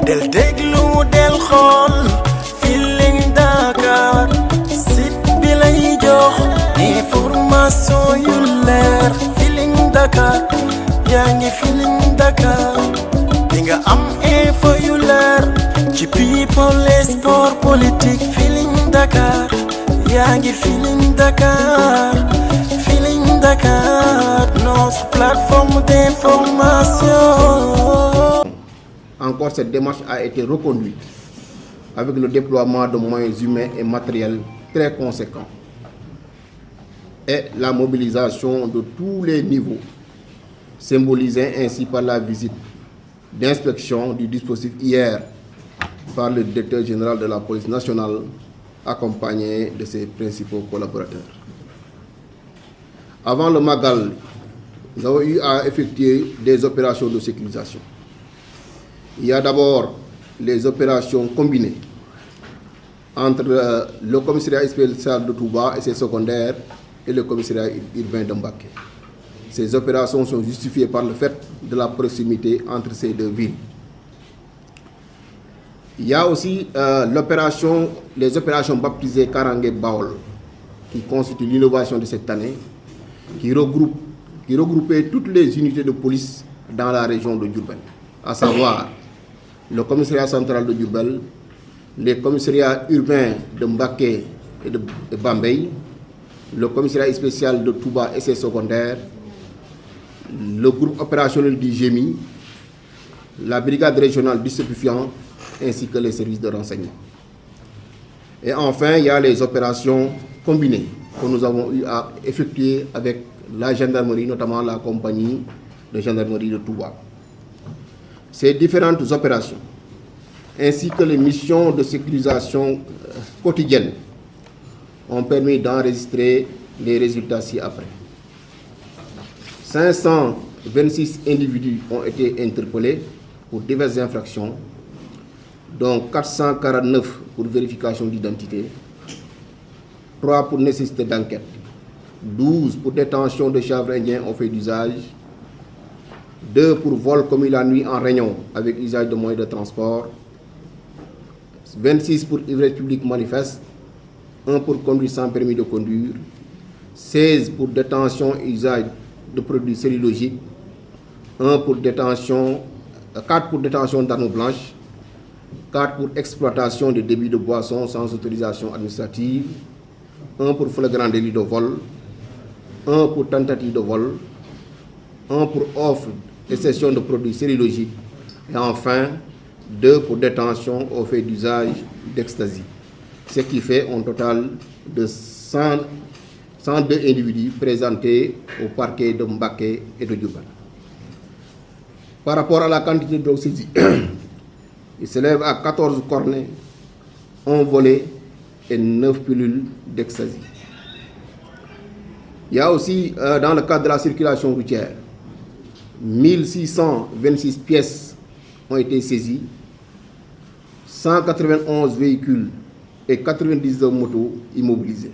del déglu del xool Feeling Dakar site bi lay jox information yu leer Feeling Dakar yaa ngi Feeling Dakar di nga am info yu leer ci people et sport politique Feeling Dakar yaa ngi Feeling Dakar Feeling Dakar notre plateforme d'information. Encore, cette démarche a été reconduite avec le déploiement de moyens humains et matériels très conséquents et la mobilisation de tous les niveaux, symbolisée ainsi par la visite d'inspection du dispositif hier par le directeur général de la police nationale, accompagné de ses principaux collaborateurs. Avant le Magal, nous avons eu à effectuer des opérations de sécurisation. Il y a d'abord les opérations combinées entre le commissariat spécial de Touba et ses secondaires et le commissariat urbain de Mbacké. Ces opérations sont justifiées par le fait de la proximité entre ces deux villes. Il y a aussi les opérations baptisées Karangé Baol, qui constituent l'innovation de cette année, qui regroupait toutes les unités de police dans la région de Diourbel, à savoir le commissariat central de Diourbel, les commissariats urbains de Mbacké et de Bambey, le commissariat spécial de Touba et ses secondaires, le groupe opérationnel du GMI, la brigade régionale du stupéfiant, ainsi que les services de renseignement. Et enfin, il y a les opérations combinées que nous avons eu à effectuer avec la gendarmerie, notamment la compagnie de gendarmerie de Touba. Ces différentes opérations, ainsi que les missions de sécurisation quotidiennes, ont permis d'enregistrer les résultats ci-après. 526 individus ont été interpellés pour diverses infractions, dont 449 pour vérification d'identité, 3 pour nécessité d'enquête, 12 pour détention de chanvre indien au fait d'usage, 2 pour vol commis la nuit en réunion avec usage de moyens de transport, 26 pour ivresse publique manifeste, 1 pour conduite sans permis de conduire, 16 pour détention et usage de produits cellulosiques, 4 pour détention d'armes blanches, 4 pour exploitation de débits de boissons sans autorisation administrative, 1 pour flagrant délit de vol, 1 pour tentative de vol, 1 pour offre et cession de produits cellulosiques, et enfin 2 pour détention au fait d'usage d'ecstasy. Ce qui fait un total de 102 individus présentés au parquet de Mbacké et de Diourbel. Par rapport à la quantité de drogue saisie, il s'élève à 14 cornets, 1 volet et 9 pilules d'ecstasy. Il y a aussi, dans le cadre de la circulation routière, 1626 pièces ont été saisies, 191 véhicules et 99 motos immobilisées.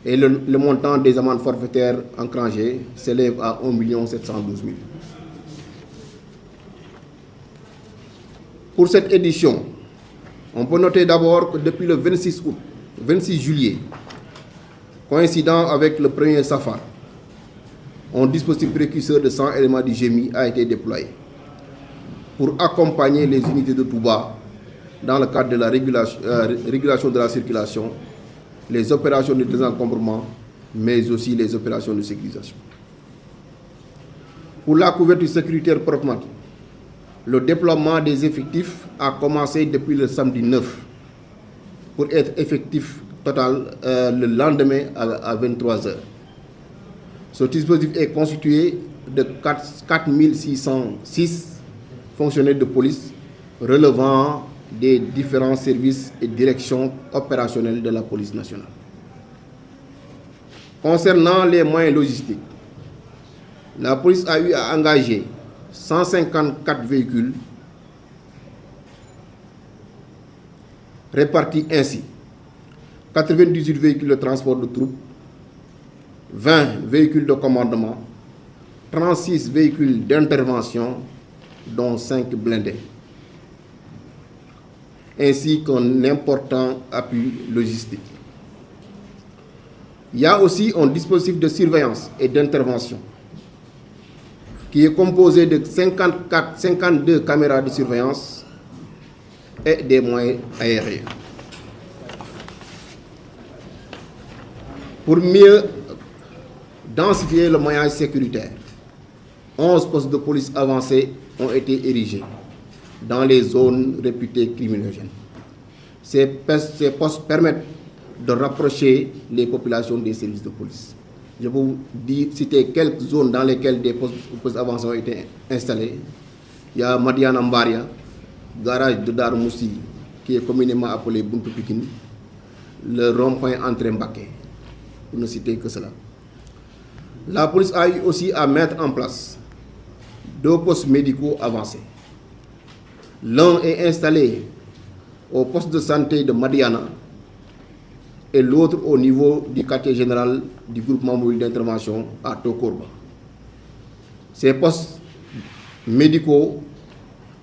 Et le montant des amendes forfaitaires engrangées s'élève à 1 712 000. Pour cette édition, on peut noter d'abord que depuis le 26 juillet, coïncidant avec le premier Safar, un dispositif précurseur de 100 éléments du GMI a été déployé pour accompagner les unités de Touba dans le cadre de la régulation de la circulation, les opérations de désencombrement, mais aussi les opérations de sécurisation. Pour la couverture sécuritaire proprement dite, le déploiement des effectifs a commencé depuis le samedi 9 pour être effectif total le lendemain à 23h. Ce dispositif est constitué de 4606 fonctionnaires de police relevant des différents services et directions opérationnelles de la police nationale. Concernant les moyens logistiques, la police a eu à engager 154 véhicules répartis ainsi: 98 véhicules de transport de troupes, 20 véhicules de commandement, 36 véhicules d'intervention, dont 5 blindés. ainsi qu'un important appui logistique. Il y a aussi un dispositif de surveillance et d'intervention qui est composé de 52 caméras de surveillance et des moyens aériens. Pour mieux densifier le maillage sécuritaire, 11 postes de police avancés ont été érigés dans les zones réputées criminogènes. Ces postes permettent de rapprocher les populations des services de police. Je peux vous citer quelques zones dans lesquelles des postes avancés ont été installés. Il y a Madiana Mbaria, garage de Dar Moussi, qui est communément appelé Buntu Pikine, le rond-point entrée Mbaké, pour ne citer que cela. La police a eu aussi à mettre en place 2 postes médicaux avancés. L'un est installé au poste de santé de Madiana et l'autre au niveau du quartier général du groupement mobile d'intervention à Tokorba. Ces postes médicaux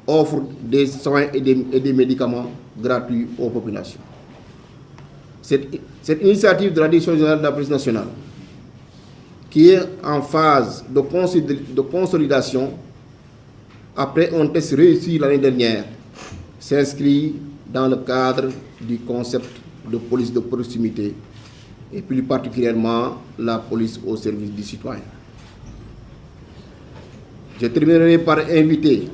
offrent des soins et des médicaments gratuits aux populations. Cette initiative de la Direction générale de la police nationale, qui est en phase de consolidation après un test réussi l'année dernière, s'inscrit dans le cadre du concept de police de proximité et plus particulièrement la police au service du citoyen. Je terminerai par inviter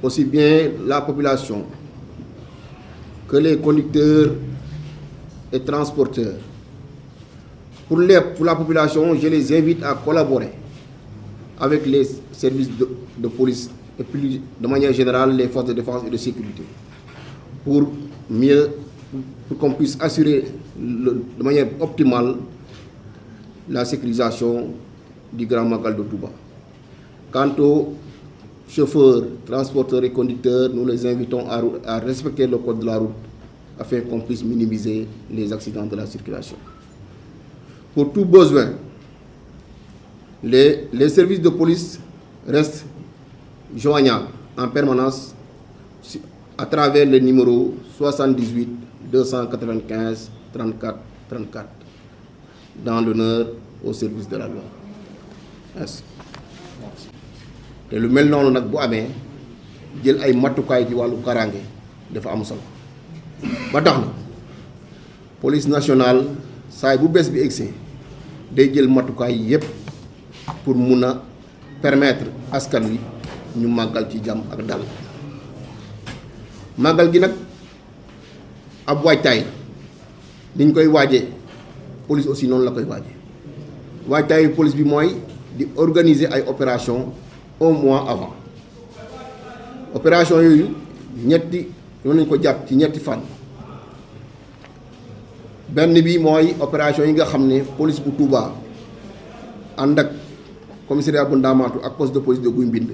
aussi bien la population que les conducteurs et transporteurs. Pour la population, je les invite à collaborer avec les services de police et plus de manière générale les forces de défense et de sécurité pour qu'on puisse assurer de manière optimale la sécurisation du Grand Magal de Touba. Quant aux chauffeurs, transporteurs et conducteurs, nous les invitons à respecter le code de la route afin qu'on puisse minimiser les accidents de la circulation. Pour tout besoin, les services de police restent joignables en permanence à travers le numéro 78 295 34 34 dans l'honneur au service de la loi. Merci. te lu mel noonu nag bu amee jël ay matukaay ci wàllu karange dafa am solo ba tax na police nationale saay bu bees bi egsee day jël matukaay yépp pour mun a permettre askan wi ñu màggal ci jàmm ak dal màggal gi nag ab waajtaay niñ koy waajee police aussi noonu la koy waajee waajtaayu police bi mooy di organiser ay opération un mois avant opération yooyu ñetti noonu lañ ko jàpp ci ñetti fan benn bi mooy opération yi nga xam ne police bu Touba ànd ak commissariat bu Ndamatou ak poste de police de Guy Mbind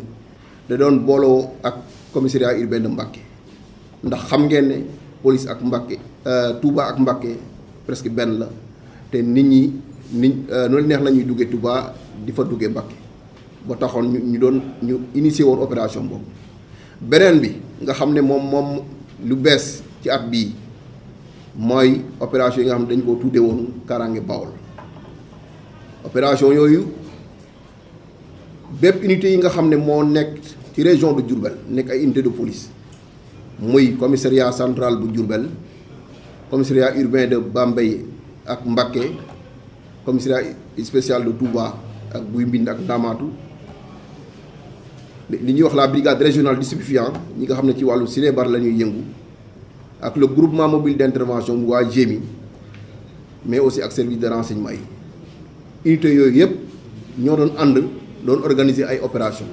da doon booloo ak commissariat urbain de Mbacké ndax xam ngeen ne police ak Mbacké Touba ak Mbacké presque benn la te nit ñi noonu neex la ñuy duggee Touba di fa duggee Mbacké ba taxoon ñu initié woon opération boobu beneen bi nga xam ne moom lu bees ci at bii mooy opération yi nga xam ne dañ koo tuddee woon Kaaraange Bawol opération yooyu bépp unité yi nga xam ne moo nekk ci région de Diourbel nekk ay unité de police muy commissariat central bu Diourbel commissariat urbain de Bambey ak Mbacké commissariat spécial de Touba ak Guy Mbind ak Ndamatou li ñuy wax la brigade régionale du stupéfiant ñi nga xam ne ci wàllu sinébar la ñuy yëngu ak le groupement mobile d'intervention bu waa GMI mais aussi ak service de renseignement yi unité yooyu yëpp ñoo doon ànd doon organiser ay opération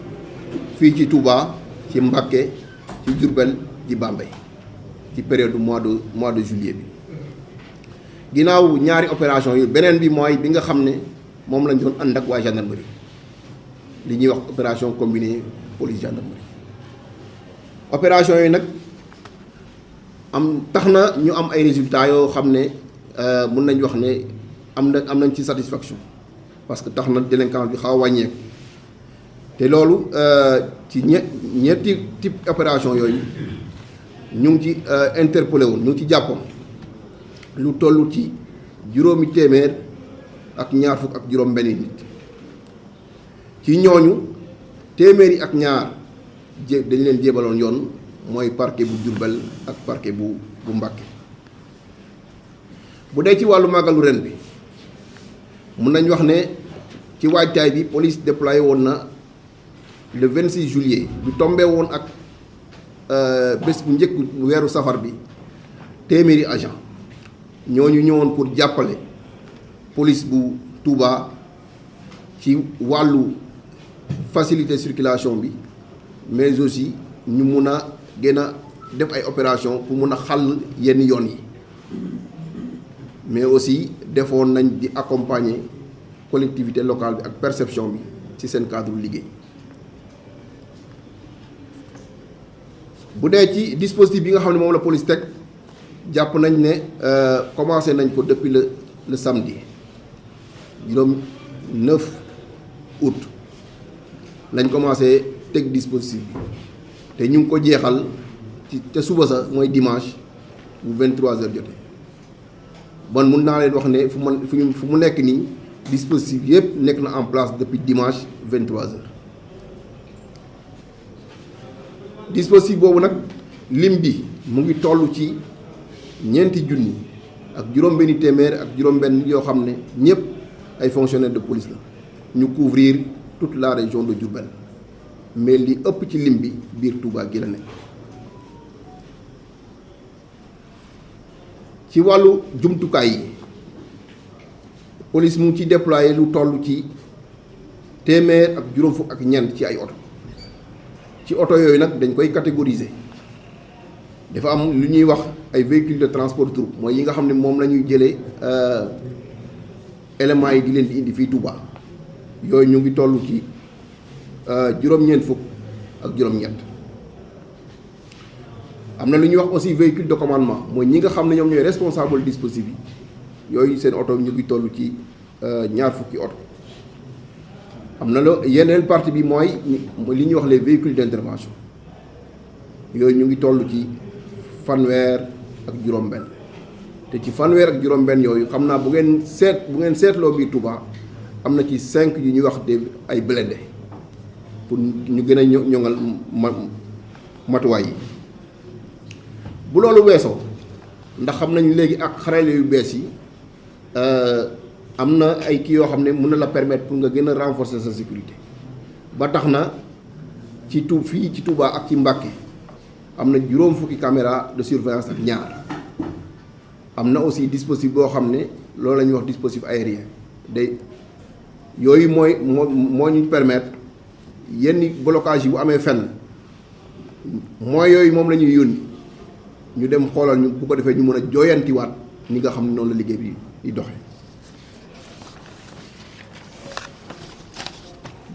fii ci Touba ci Mbacké ci Diourbel ci Bambey ci période mois de juillet bi ginnaaw ñaari opération yi beneen bi mooy bi nga xam ne moom lañ doon ànd ak waa gendarmerie li ñuy wax opération combinée police gendarmerie opération yi nag tax na ñu am ay résultats yoo xam ne mun nañ wax ne am nañ ci satisfaction parce que tax na délinquance bi xaw a wàññeeku te loolu ci ñetti type opération yooyu ñu ngi ci interpellé woon ñu ngi ci jàppoon lu toll ci juróomi téeméer ak ñaar fukk ak juróom benn nit ci ñooñu téeméeri ak ñaar dañ leen jébaloon yoon mooy parquet bu Diourbel ak parquet bu Mbacké. bu dee ci wàllu màggalu ren bi mun nañ wax ne ci waajtaay bi police déployé woon na le 26 juillet bu tombé woon ak bés bu njëkk weeru safar bi téeméeri agent ñooñu ñëwoon pour jàppale police bu Touba ci wàllu faciliter circulation bi mais aussi ñu mun a gën a def ay opération pour mun a xàll yenn yoon yi mais aussi defoon nañ di accompagner collectivité locale bi ak perception bi ci seen cadre liggéey. bu dee ci dispositif bi nga xam ne moom la police teg jàpp nañ ne commencé nañ ko depuis le samedi juróom 9 août lañ commencé teg dispositif bi te ñu ngi ko jeexal ci te suba sa mooy dimanche bu 23h jotee bon mun naa leen wax ne fu mu nekk nii dispositif yëpp nekk na en place depuis dimanche 23h. dispositif boobu nag lim bi mu ngi toll ci 4 junni ak juróom-benni téeméer ak juróom-benn yoo xam ne ñëpp ay fonctionnaires de police la ñu couvrir toute la région de Diourbel mais li ëpp ci lim bi biir Touba gi la nekk. ci wàllu jumtukaay yi police mu ngi ci déployé lu toll ci téeméer ak juróom fukk ak ñeent ci ay oto. ci oto yooyu nag dañ koy catégoriser dafa am lu ñuy wax ay véhicules de transport troupe mooy yi nga xam ne moom la ñuy jëlee éléments yi di leen di indi fii Touba yooyu ñu ngi toll ci juróom-ñeent fukk ak juróom-ñett. am na lu ñuy wax aussi véhicule de commandement mooy ñi nga xam ne ñoom ñooy responsable dispositif yi yooyu seen oto ñu ngi toll ci ñaar fukki oto. am na la yeneen partie bi mooy li ñuy wax les véhicules d'intervention yooyu ñu ngi toll ci fanweer ak juróom-benn te ci fanweer ak juróom-benn yooyu xam naa bu ngeen seetloo biir Touba am na ci 5 yu ñuy wax ay blindé pour ñu gën a ñoŋal matuwaay yi. bu loolu weesoo ndax xam nañu léegi ak xarale yu bees yi. am na ay kii yoo xam ne mën na la permettre pour nga gën a renforcer sa sécurité ba tax na ci fii ci Touba ak ci Mbacké am na juróom fukki caméra de surveillance ak ñaar am na aussi dispositif boo xam ne loolu la ñuy wax dispositif aérien day yooyu moo ñu permettre yenn blocage yi bu amee fenn mooy yooyu moom la ñuy yónni ñu dem xoolal ñu bu ko defee ñu mën a jooyantiwaat ni nga xam ne noonu la liggéey bi di doxe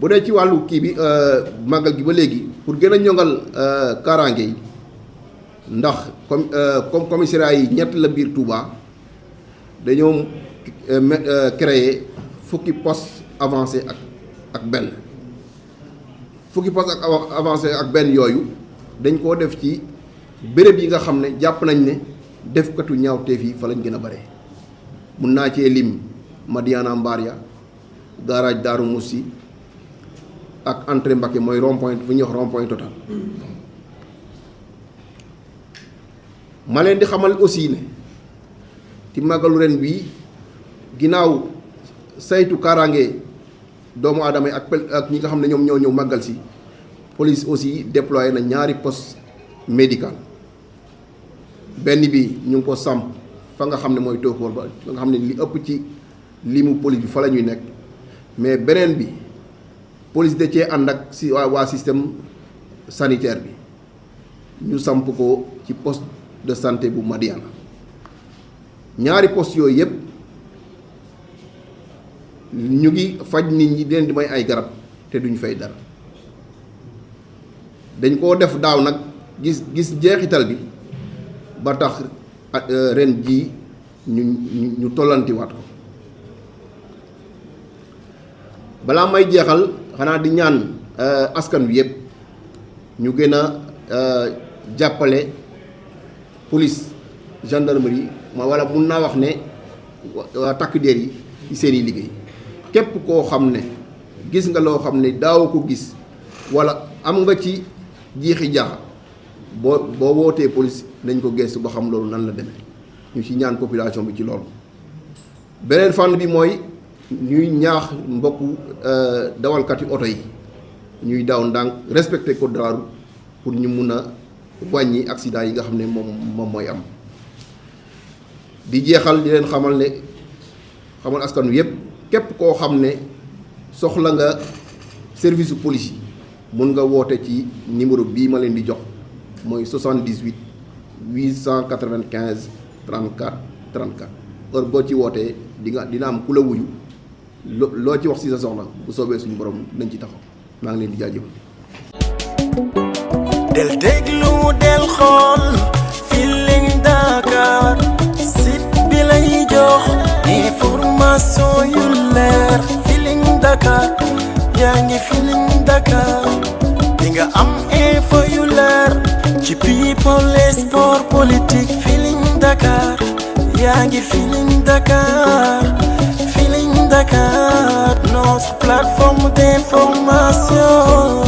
bu dee ci wàllu kii bi màggal gi ba léegi pour gën a ñoŋal kaaraange yi ndax comme commissariat yi ñett la biir Touba dañoo créer fukki poste avancé ak benn fukki poste ak avancé ak benn yooyu dañ koo def ci béréb yi nga xam ne jàpp nañ ne defkatu ñaawteef yi fa lañ gën a bare mun naa cee lim Madiana Mbaria garage Daaru Moussi ak entrée Mbacké mooy rond point fu ñuy wax rond point total. ma leen di xamal aussi ne ci màggalu ren bii ginnaaw saytu kaaraange doomu aadama yi ak ñi nga xam ne ñoom ñoo ñëw màggal si police aussi déployé na ñaari poste médical benn bi ñu ngi ko samp fa nga xam ne mooy tóokóor ba fa nga xam ne li ëpp ci limu police bi fa la ñuy nekk mais beneen bi police da cee ànd ak si waa système sanitaire bi ñu samp ko ci poste de santé bu Madiana ñaari poste yooyu yëpp ñu ngi faj nit ñi leen di may ay garab te duñ fay dara dañ koo def daaw nag gis jeexital bi ba tax ren jii ñu tollantiwaat ko balaa may jeexal xanaa di ñaan askan wi yëpp ñu gën a jàppale police gendarmerie wala mun naa wax ne waa takk der yi ci seeni liggéey képp koo xam ne gis nga loo xam ne daaw ko gis wala am nga ci jiixi jaaxa boo wootee police nañ ko gëstu ba xam loolu nan la demee ñu ci ñaan population bi ci loolu. beneen fànn bi mooy ñuy ñaax mbokku dawalkati oto yi ñuy daw ndànk respecter code de la route pour ñu mun a wàññi accident yi nga xam ne moom mooy am. di jeexal di leen xamal askan wi yëpp képp koo xam ne soxla nga service de police yi mun nga woote ci numéro bii ma leen di jox mooy 78 895 34 34 heure boo ci wootee dina am ku la wuyu loo ci wax ci sa soxla bu soobee suñu borom nañ ci taxaw maa ngi leen di jaajëfal. del déglu del xool Feeling Dakar site bi lay jox information yu leer Feeling Dakar yaa ngi Feeling Dakar di nga am info yu leer ci people et sport politique Feeling Dakar yaa ngi Feeling Dakar Feeling Dakar notre plateforme d'information